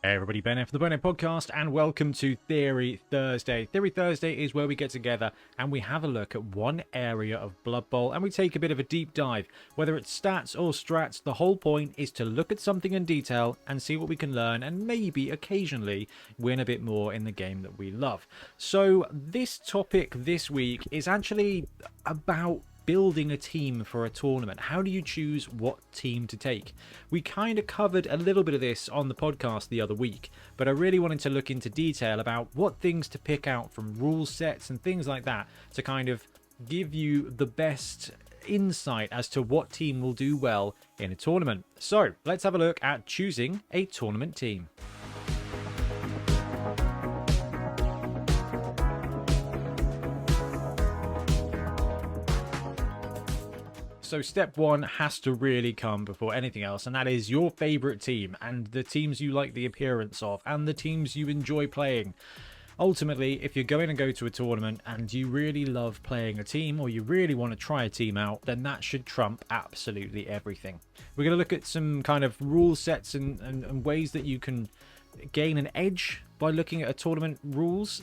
Hey everybody, Ben here for the Bonehead podcast, and welcome to Theory Thursday. Theory Thursday is where we get together and we have a look at one area of Blood Bowl and we take a bit of a deep dive. Whether it's stats or strats, the whole point is to look at something in detail and see what we can learn and maybe occasionally win a bit more in the game that we love. So this topic this week is actually about building a team for a tournament. How do you choose what team to take? We kind of covered a little bit of this on the podcast the other week, but I really wanted to look into detail about what things to pick out from rule sets and things like that to kind of give you the best insight as to what team will do well in a tournament. So let's have a look at choosing a tournament team. So step one has to really come before anything else, and that is your favorite team and the teams you like the appearance of and the teams you enjoy playing. Ultimately, if you're going to go to a tournament and you really love playing a team or you really want to try a team out, then that should trump absolutely everything. We're going to look at some kind of rule sets and ways that you can gain an edge by looking at a tournament rules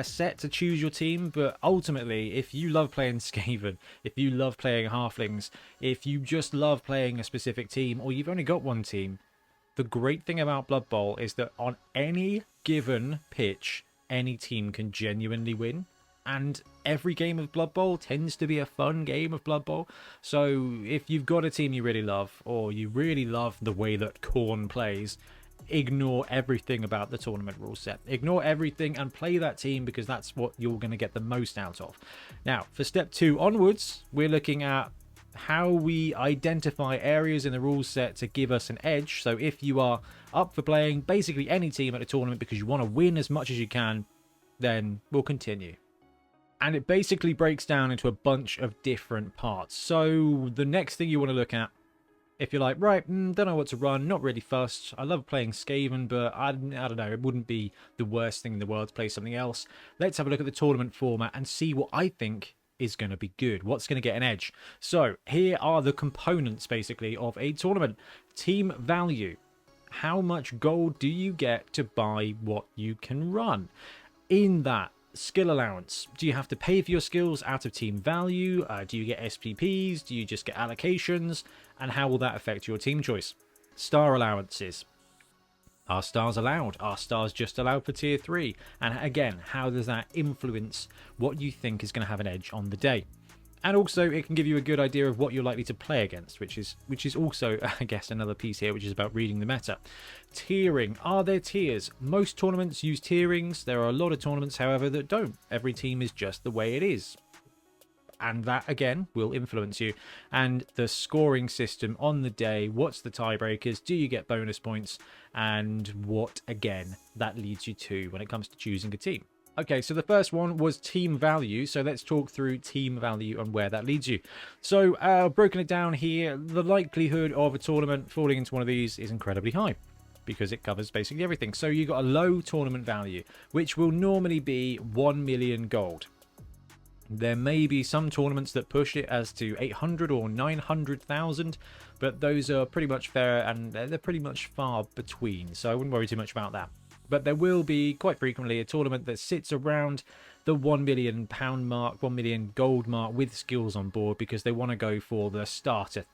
set to choose your team. But ultimately, if you love playing Skaven, if you love playing halflings, if you just love playing a specific team, or you've only got one team, the great thing about Blood Bowl is that on any given pitch, any team can genuinely win. And every game of Blood Bowl tends to be a fun game of Blood Bowl. So if you've got a team you really love, or you really love the way that Khorne plays, ignore everything about the tournament rule set. Ignore everything and play that team, because that's what you're going to get the most out of. Now, for step 2 onwards, we're looking at how we identify areas in the rule set to give us an edge. So if you are up for playing basically any team at a tournament because you want to win as much as you can, then we'll continue. And it basically breaks down into a bunch of different parts. So the next thing you want to look at, if you're like, right, don't know what to run, not really fussed, I love playing Skaven, but I don't know, it wouldn't be the worst thing in the world to play something else. Let's have a look at the tournament format and see what I think is going to be good, what's going to get an edge. So here are the components, basically, of a tournament. Team value. How much gold do you get to buy what you can run? In that, skill allowance. Do you have to pay for your skills out of team value? Do you get SPPs? Do you just get allocations? And how will that affect your team choice? Star allowances. Are stars allowed? Are stars just allowed for tier 3? And again, how does that influence what you think is going to have an edge on the day? And also, it can give you a good idea of what you're likely to play against, which is also, I guess, another piece here, which is about reading the meta. Tiering. Are there tiers? Most tournaments use tierings. There are a lot of tournaments, however, that don't. Every team is just the way it is. And that, again, will influence you. And the scoring system on the day. What's the tiebreakers? Do you get bonus points? And what, again, that leads you to when it comes to choosing a team. Okay, so the first one was team value. So let's talk through team value and where that leads you. So broken it down here, the likelihood of a tournament falling into one of these is incredibly high, because it covers basically everything. So you got a low tournament value, which will normally be 1 million gold. There may be some tournaments that push it as to 800 or 900,000, but those are pretty much fair and they're pretty much far between. So I wouldn't worry too much about that. But there will be quite frequently a tournament that sits around the £1 million mark, 1 million gold mark with skills on board, because they want to go for the starter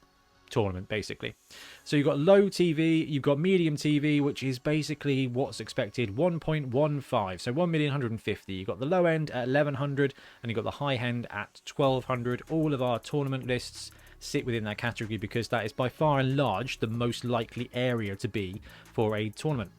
tournament, basically. So you've got low TV, you've got medium TV, which is basically what's expected, 1.15, so 1,150,000. You've got the low end at 1,100, and you've got the high end at 1,200. All of our tournament lists sit within that category, because that is by far and large the most likely area to be for a tournament,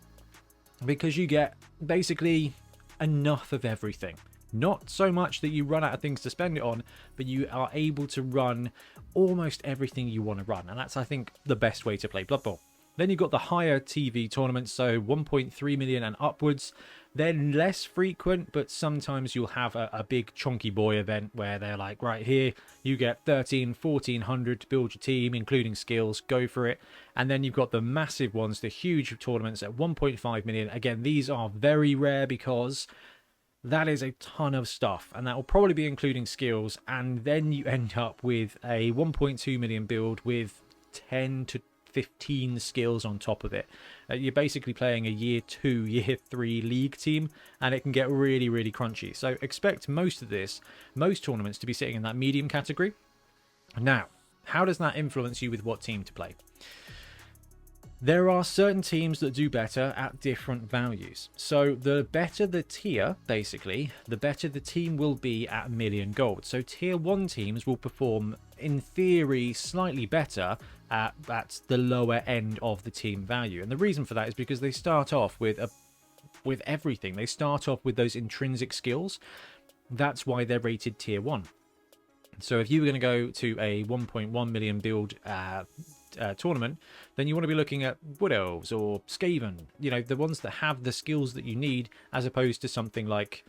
because you get basically enough of everything. Not so much that you run out of things to spend it on, but you are able to run almost everything you want to run. And that's, I think, the best way to play Blood Bowl. Then you've got the higher TV tournaments, so 1.3 million and upwards. They're less frequent, but sometimes you'll have a big chonky boy event where they're like, right here, you get 1,400 to build your team, including skills, go for it. And then you've got the massive ones, the huge tournaments at 1.5 million. Again, these are very rare, because that is a ton of stuff, and that will probably be including skills. And then you end up with a 1.2 million build with 10 to 15 skills on top of it. You're basically playing a year 2, year 3 league team, and it can get really, really crunchy. So expect most tournaments to be sitting in that medium category. Now, how does that influence you with what team to play? There are certain teams that do better at different values. So the better the tier, basically, the better the team will be at 1 million gold. So tier 1 teams will perform, in theory, slightly better at the lower end of the team value. And the reason for that is because they start off with everything. They start off with those intrinsic skills. That's why they're rated tier 1. So if you were going to go to a 1.1 million build tournament, then you want to be looking at Wood Elves or Skaven, the ones that have the skills that you need, as opposed to something like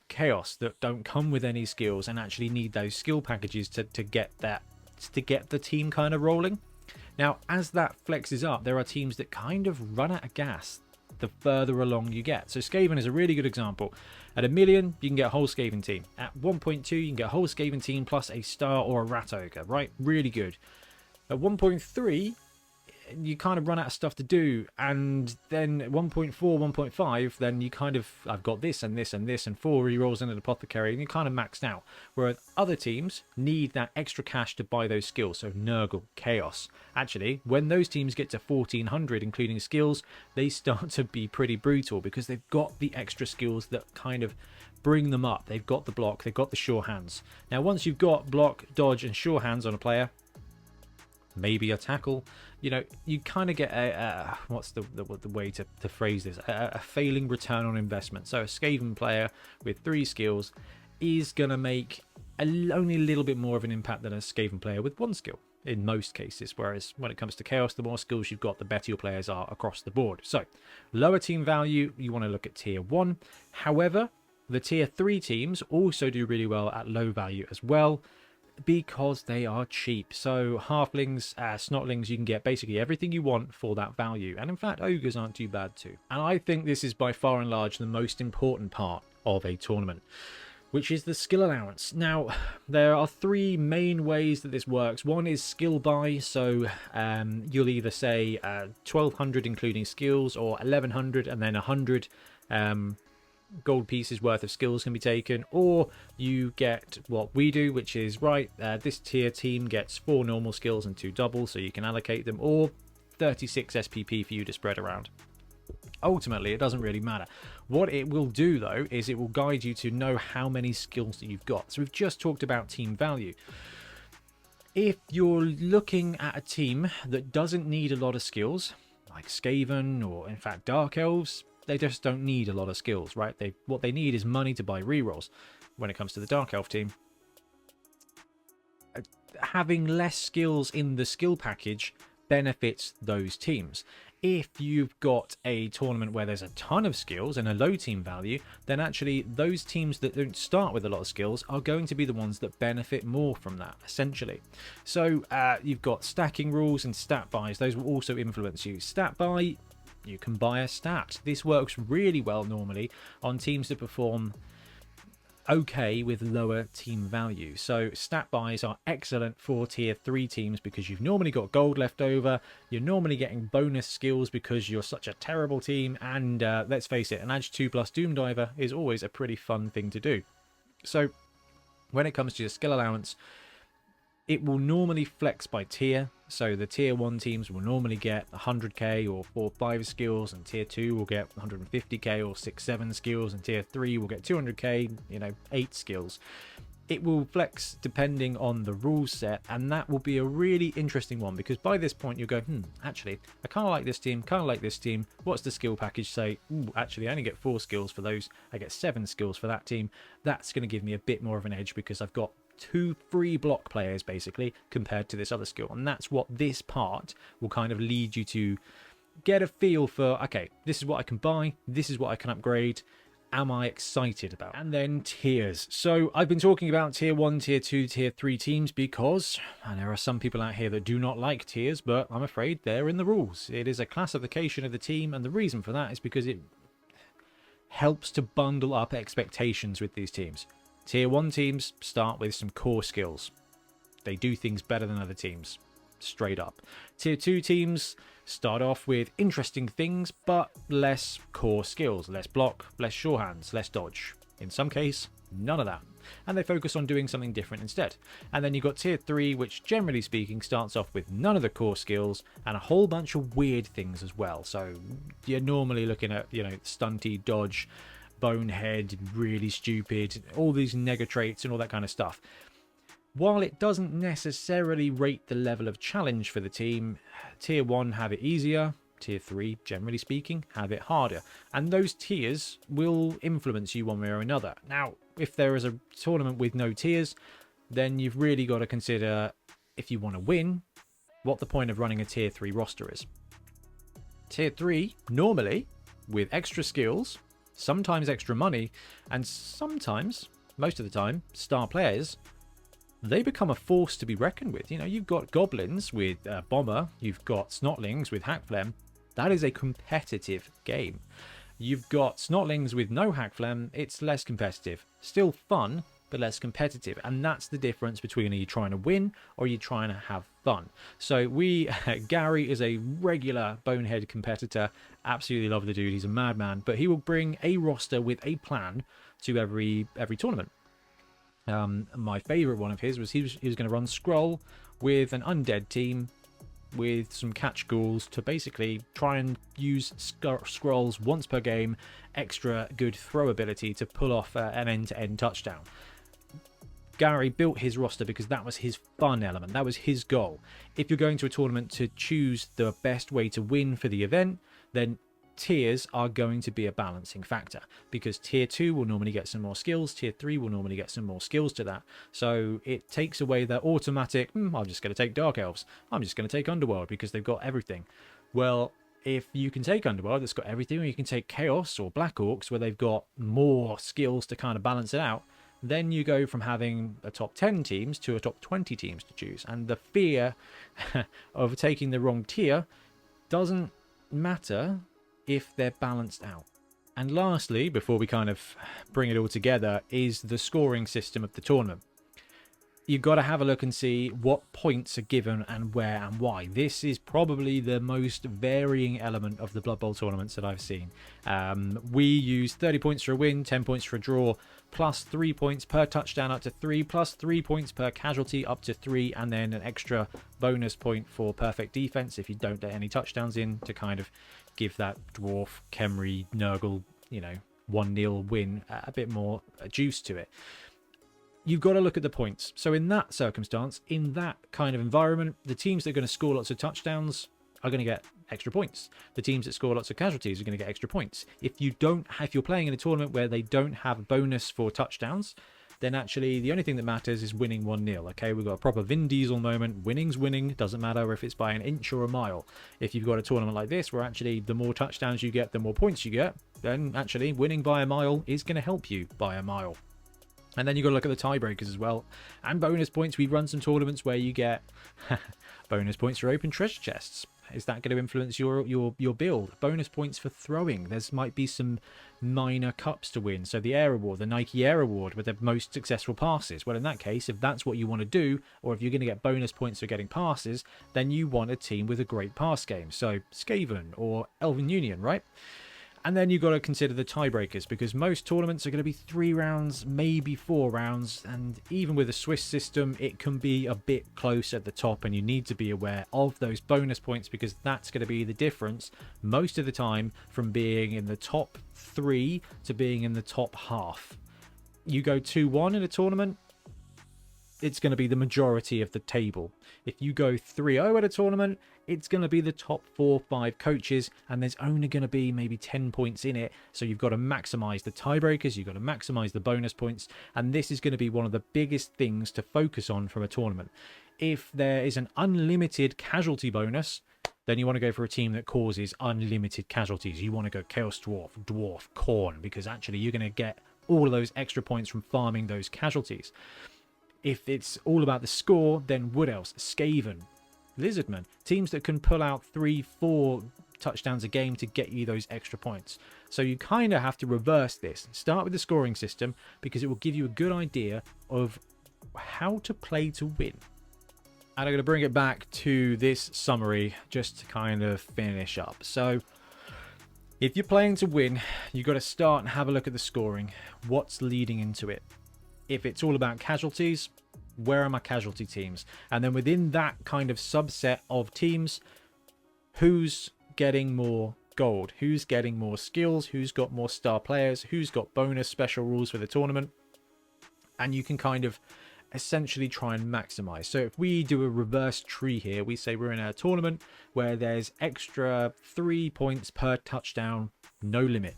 Chaos that don't come with any skills and actually need those skill packages to get the team kind of rolling. Now, as that flexes up, there are teams that kind of run out of gas the further along you get. So Skaven is a really good example. At 1 million, you can get a whole Skaven team. At 1.2, you can get a whole Skaven team plus a Star or a Rat Ogre, right? Really good. At 1.3, you kind of run out of stuff to do, and then at 1.4, 1.5, then you kind of, I've got this and this and this and 4 rerolls and an apothecary, and you're kind of maxed out. Whereas other teams need that extra cash to buy those skills, so Nurgle, Chaos. Actually, when those teams get to 1400, including skills, they start to be pretty brutal because they've got the extra skills that kind of bring them up. They've got the block, they've got the sure hands. Now, once you've got block, dodge, and sure hands on a player, maybe a tackle, you kind of get what's the way to phrase this, a failing return on investment. So a Skaven player with 3 skills is going to make only a little bit more of an impact than a Skaven player with 1 skill in most cases, whereas when it comes to Chaos, the more skills you've got, the better your players are across the board. So lower team value, you want to look at tier 1. However, the tier 3 teams also do really well at low value as well, because they are cheap. So halflings, snotlings, you can get basically everything you want for that value. And in fact, ogres aren't too bad too. And I think this is by far and large the most important part of a tournament, which is the skill allowance. Now, there are 3 main ways that this works. One is skill buy. So you'll either say 1200 including skills, or 1100 and then 100 gold pieces worth of skills can be taken, or you get what we do, which is this tier team gets 4 normal skills and 2 doubles, so you can allocate them, or 36 SPP for you to spread around. Ultimately, it doesn't really matter. What it will do though is it will guide you to know how many skills that you've got. So we've just talked about team value. If you're looking at a team that doesn't need a lot of skills, like Skaven or in fact Dark Elves, they just don't need a lot of skills, right? What they need is money to buy rerolls. When it comes to the Dark Elf team, having less skills in the skill package benefits those teams. If you've got a tournament where there's a ton of skills and a low team value, then actually those teams that don't start with a lot of skills are going to be the ones that benefit more from that, essentially. So you've got stacking rules and stat buys. Those will also influence you. Stat buy, you can buy a stat. This works really well normally on teams that perform okay with lower team value. So stat buys are excellent for tier 3 teams because you've normally got gold left over, you're normally getting bonus skills because you're such a terrible team, and let's face it, an Edge 2 plus Doom Diver is always a pretty fun thing to do. So when it comes to your skill allowance, it will normally flex by tier. So the tier 1 teams will normally get 100k or 4 or 5 skills, and tier 2 will get 150k or 6 7 skills, and tier 3 will get 200k, 8 skills. It will flex depending on the rule set, and that will be a really interesting one, because by this point you'll go, actually I kind of like this team, kind of like this team. What's the skill package say? Actually I only get 4 skills for those, I get 7 skills for that team. That's going to give me a bit more of an edge because I've got 2 free block players basically compared to this other skill. And that's what this part will kind of lead you to get a feel for. Okay, this is what I can buy, this is what I can upgrade, am I excited about? And then tiers. So I've been talking about tier 1, tier 2, tier 3 teams because, and there are some people out here that do not like tiers, but I'm afraid they're in the rules. It is a classification of the team, and the reason for that is because it helps to bundle up expectations with these teams. Tier 1 teams start with some core skills. They do things better than other teams. straight up. Tier 2 teams start off with interesting things, but less core skills. Less block, less sure hands, less dodge. In some case, none of that. And they focus on doing something different instead. And then you've got Tier 3, which generally speaking starts off with none of the core skills and a whole bunch of weird things as well. So you're normally looking at, stunty, dodge, bonehead, really stupid, all these nega traits and all that kind of stuff. While it doesn't necessarily rate the level of challenge for the team, Tier 1 have it easier, Tier 3, generally speaking, have it harder. And those tiers will influence you one way or another. Now, if there is a tournament with no tiers, then you've really got to consider, if you want to win, what the point of running a Tier 3 roster is. Tier 3, normally, with extra skills, sometimes extra money, and sometimes, most of the time, star players, they become a force to be reckoned with. You've got goblins with Bomber, you've got snotlings with Hackflem. That is a competitive game. You've got snotlings with no Hackflem, it's less competitive. Still fun, but less competitive. And that's the difference between, are you trying to win or are you trying to have fun? So Gary is a regular Bonehead competitor. Absolutely love the dude, he's a madman. But he will bring a roster with a plan to every tournament. My favourite one of his was he was going to run Scroll with an undead team with some catch ghouls to basically try and use Scrolls once per game, extra good throw ability to pull off an end-to-end touchdown. Gary built his roster because that was his fun element, that was his goal. If you're going to a tournament to choose the best way to win for the event, then tiers are going to be a balancing factor, because Tier 2 will normally get some more skills, Tier 3 will normally get some more skills to that. So it takes away the automatic, I'm just going to take Dark Elves, I'm just going to take Underworld because they've got everything. Well, if you can take Underworld that's got everything, or you can take Chaos or Black Orcs where they've got more skills to kind of balance it out, then you go from having a top 10 teams to a top 20 teams to choose. And the fear of taking the wrong tier doesn't matter if they're balanced out. And lastly, before we kind of bring it all together, is the scoring system of the tournament. You've got to have a look and see what points are given and where and why. This is probably the most varying element of the Blood Bowl tournaments that I've seen. We use 30 points for a win, 10 points for a draw, plus 3 points per touchdown up to 3, plus 3 points per casualty up to 3, and then an extra bonus point for perfect defense if you don't get any touchdowns in, to kind of give that Dwarf, Khemri, Nurgle, 1-0 win a bit more juice to it. You've got to look at the points. So in that circumstance, in that kind of environment, the teams that are going to score lots of touchdowns are going to get extra points. The teams that score lots of casualties are going to get extra points. If you're playing in a tournament where they don't have a bonus for touchdowns, then actually the only thing that matters is winning 1-0. Okay, we've got a proper Vin Diesel moment. Winning's winning. Doesn't matter if it's by an inch or a mile. If you've got a tournament like this where actually the more touchdowns you get, the more points you get, then actually winning by a mile is going to help you by a mile. And then you've got to look at the tiebreakers as well. And bonus points. We've run some tournaments where you get bonus points for open treasure chests. Is that going to influence your build? Bonus points for throwing. There's might be some minor cups to win. So the Air Award, the Nike Air Award with the most successful passes. Well, in that case, if that's what you want to do, or if you're going to get bonus points for getting passes, then you want a team with a great pass game. So Skaven or Elven Union, right? And then you've got to consider the tiebreakers, because most tournaments are going to be 3 rounds, maybe 4 rounds. And even with a Swiss system, it can be a bit close at the top, and you need to be aware of those bonus points, because that's going to be the difference most of the time from being in the top 3 to being in the top half. You go 2-1 in a tournament, it's going to be the majority of the table. If you go 3-0 at a tournament, it's going to be the top 4-5 coaches, and there's only going to be maybe 10 points in it. So you've got to maximize the tiebreakers, you've got to maximize the bonus points, and this is going to be one of the biggest things to focus on from a tournament. If there is an unlimited casualty bonus, then you want to go for a team that causes unlimited casualties. You want to go Chaos Dwarf, Dwarf, Khorne, because actually you're going to get all of those extra points from farming those casualties. If it's all about the score, then what else? Skaven, Lizardmen, teams that can pull out 3-4 touchdowns a game to get you those extra points. So you kind of have to reverse this. Start with the scoring system, because it will give you a good idea of how to play to win. And I'm going to bring it back to this summary just to kind of finish up. So if you're playing to win, you've got to start and have a look at the scoring. What's leading into it? If it's all about casualties, where are my casualty teams? And then within that kind of subset of teams, who's getting more gold? Who's getting more skills? Who's got more star players? Who's got bonus special rules for the tournament? And you can kind of essentially try and maximize. So if we do a reverse tree here, we say we're in a tournament where there's extra 3 points per touchdown, no limit.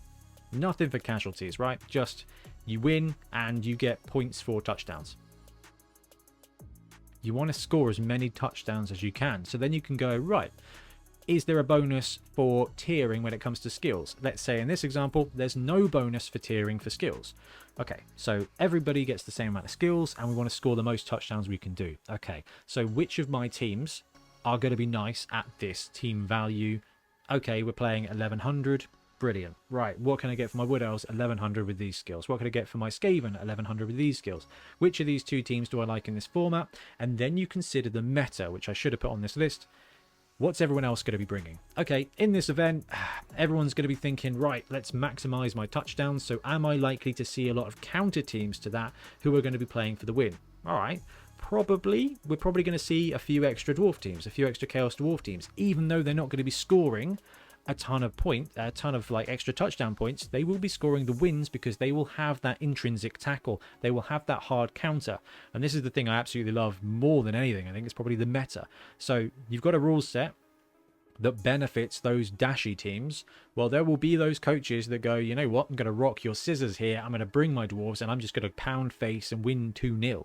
Nothing for casualties, right? Just you win and you get points for touchdowns. You want to score as many touchdowns as you can. So then you can go, right, is there a bonus for tiering when it comes to skills? Let's say in this example, there's no bonus for tiering for skills. Okay, so everybody gets the same amount of skills and we want to score the most touchdowns we can do. Okay, so which of my teams are going to be nice at this team value? Okay, we're playing 1100. Brilliant. Right, what can I get for my Wood Elves? 1100 with these skills. What can I get for my Skaven? 1100 with these skills. Which of these two teams do I like in this format? And then you consider the meta, which I should have put on this list. What's everyone else going to be bringing? Okay, in this event, everyone's going to be thinking, right, let's maximize my touchdowns. So am I likely to see a lot of counter teams to that who are going to be playing for the win? All right, probably. We're probably going to see a few extra dwarf teams, a few extra chaos dwarf teams, even though they're not going to be scoring a ton of like extra touchdown points. They will be scoring the wins because they will have that intrinsic tackle. They will have that hard counter. And this is the thing I absolutely love more than anything. I think it's probably the meta. So you've got a rule set that benefits those dashy teams. Well, there will be those coaches that go, you know what, I'm going to rock your scissors here. I'm going to bring my dwarves and I'm just going to pound face and win 2-0.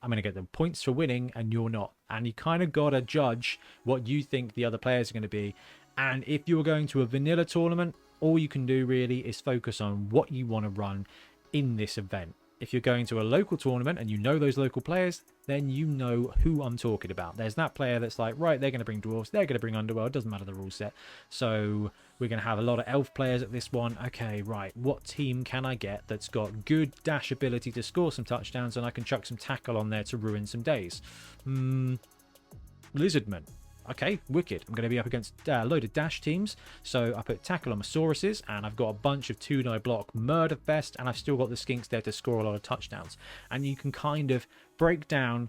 I'm going to get them points for winning and you're not. And you kind of got to judge what you think the other players are going to be. And if you're going to a vanilla tournament, all you can do really is focus on what you want to run in this event. If you're going to a local tournament and you know those local players, then you know who I'm talking about. There's that player that's like, right, they're going to bring dwarves, they're going to bring underworld, doesn't matter the rule set. So we're going to have a lot of elf players at this one. Okay, right, what team can I get that's got good dash ability to score some touchdowns and I can chuck some tackle on there to ruin some days? Lizardmen. Okay, wicked. I'm going to be up against a load of dash teams. So I put tackle on my Sauruses, and I've got a bunch of 2-die block murder fest, and I've still got the skinks there to score a lot of touchdowns. And you can kind of break down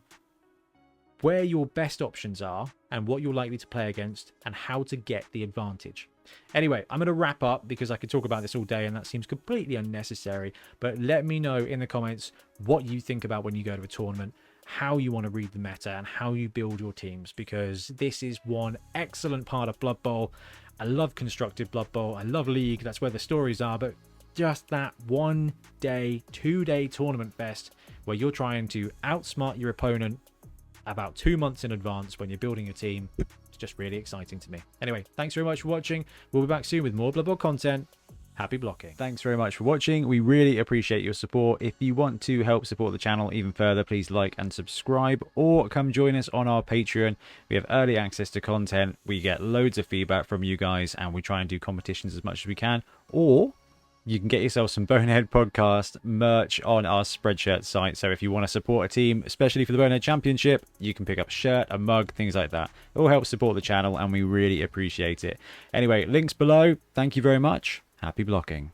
where your best options are and what you're likely to play against and how to get the advantage. Anyway, I'm going to wrap up because I could talk about this all day and that seems completely unnecessary. But let me know in the comments what you think about when you go to a tournament, how you want to read the meta and how you build your teams, because this is one excellent part of Blood Bowl. I love constructed Blood Bowl. I love League. That's where the stories are. But just that 1 day, 2 day tournament fest where you're trying to outsmart your opponent about 2 months in advance when you're building a team. It's just really exciting to me. Anyway, thanks very much for watching. We'll be back soon with more Blood Bowl content. Happy blocking. Thanks very much for watching. We really appreciate your support. If you want to help support the channel even further, please like and subscribe, or come join us on our Patreon. We have early access to content. We get loads of feedback from you guys, and we try and do competitions as much as we can. Or you can get yourself some Bonehead podcast merch on our Spreadshirt site. So if you want to support a team, especially for the Bonehead Championship, you can pick up a shirt, a mug, things like that. It all helps support the channel, and we really appreciate it. Anyway, links below. Thank you very much. Happy blocking.